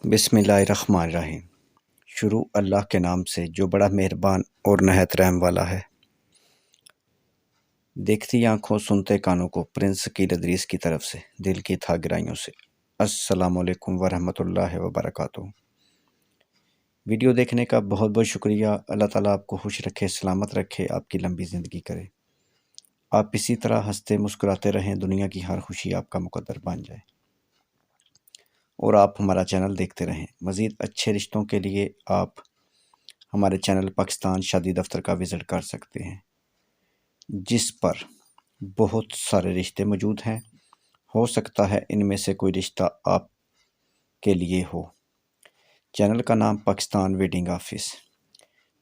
بسم اللہ الرحمن الرحیم۔ شروع اللہ کے نام سے جو بڑا مہربان اور نہایت رحم والا ہے۔ دیکھتی آنکھوں سنتے کانوں کو پرنس ثقیل ادریس کی طرف سے دل کی تھا گہرائیوں سے السلام علیکم ورحمۃ اللہ وبرکاتہ۔ ویڈیو دیکھنے کا بہت بہت شکریہ۔ اللہ تعالیٰ آپ کو خوش رکھے، سلامت رکھے، آپ کی لمبی زندگی کرے۔ آپ اسی طرح ہنستے مسکراتے رہیں، دنیا کی ہر خوشی آپ کا مقدر بن جائے، اور آپ ہمارا چینل دیکھتے رہیں۔ مزید اچھے رشتوں کے لیے آپ ہمارے چینل پاکستان شادی دفتر کا وزٹ کر سکتے ہیں، جس پر بہت سارے رشتے موجود ہیں۔ ہو سکتا ہے ان میں سے کوئی رشتہ آپ کے لیے ہو۔ چینل کا نام پاکستان ویڈنگ آفس۔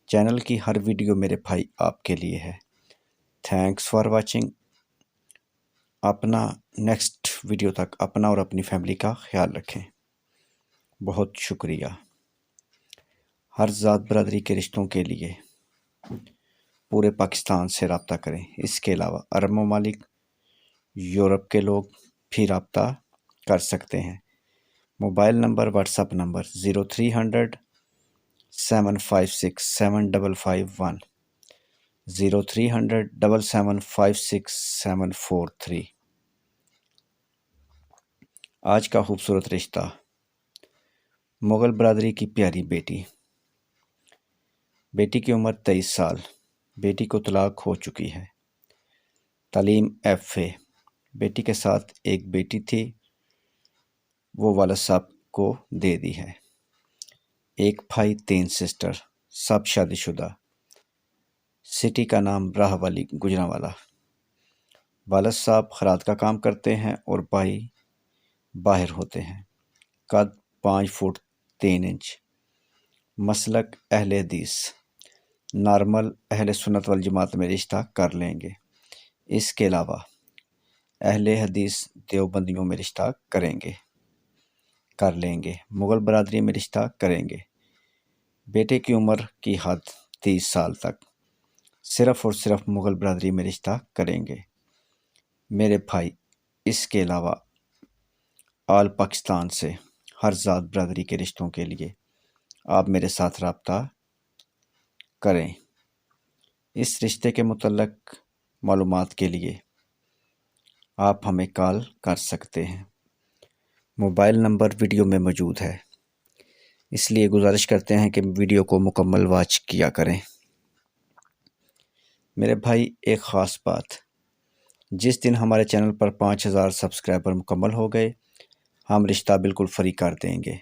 چینل کی ہر ویڈیو میرے بھائی آپ کے لیے ہے۔ Thanks for watching. اپنا نیکسٹ ویڈیو تک اپنا اور اپنی فیملی کا خیال رکھیں۔ بہت شکریہ۔ ہر ذات برادری کے رشتوں کے لیے پورے پاکستان سے رابطہ کریں۔ اس کے علاوہ عرب ممالک، یورپ کے لوگ بھی رابطہ کر سکتے ہیں۔ Mobile number, what's app number 0300 756 7551 0300 756 743۔ آج کا خوبصورت رشتہ مغل برادری کی پیاری بیٹی۔ بیٹی کی عمر 23 سال۔ بیٹی کو طلاق ہو چکی ہے۔ تعلیم FA۔ بیٹی کے ساتھ ایک بیٹی تھی، وہ والد صاحب کو دے دی ہے۔ ایک بھائی، 3 سسٹر، سب شادی شدہ۔ سٹی کا نام راہ والی گجرانوالہ۔ والد صاحب خیرات کا کام کرتے ہیں اور بھائی باہر ہوتے ہیں۔ قد 5 فٹ 3 انچ۔ مسلک اہل حدیث۔ نارمل اہل سنت والجماعت میں رشتہ کر لیں گے۔ اس کے علاوہ اہل حدیث دیوبندیوں میں رشتہ کر لیں گے۔ مغل برادری میں رشتہ کریں گے۔ بیٹے کی عمر کی حد 30 سال تک۔ صرف اور صرف مغل برادری میں رشتہ کریں گے میرے بھائی۔ اس کے علاوہ آل پاکستان سے ہر ذات برادری کے رشتوں کے لیے آپ میرے ساتھ رابطہ کریں۔ اس رشتے کے متعلق معلومات کے لیے آپ ہمیں کال کر سکتے ہیں۔ موبائل نمبر ویڈیو میں موجود ہے، اس لیے گزارش کرتے ہیں کہ ویڈیو کو مکمل واچ کیا کریں۔ میرے بھائی، ایک خاص بات، جس دن ہمارے چینل پر 5000 سبسکرائبر مکمل ہو گئے، ہم رشتہ بالکل فری کر دیں گے۔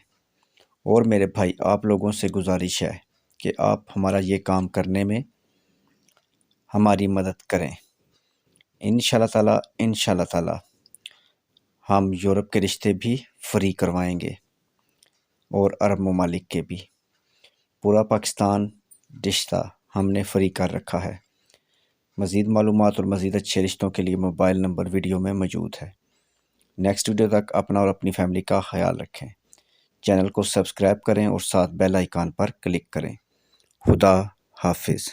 اور میرے بھائی، آپ لوگوں سے گزارش ہے کہ آپ ہمارا یہ کام کرنے میں ہماری مدد کریں۔ انشاءاللہ تعالی ہم یورپ کے رشتے بھی فری کروائیں گے اور عرب ممالک کے بھی۔ پورا پاکستان رشتہ ہم نے فری کر رکھا ہے۔ مزید معلومات اور مزید اچھے رشتوں کے لیے موبائل نمبر ویڈیو میں موجود ہے۔ نیکسٹ ویڈیو تک اپنا اور اپنی فیملی کا خیال رکھیں۔ چینل کو سبسکرائب کریں اور ساتھ بیل آئیکن پر کلک کریں۔ خدا حافظ۔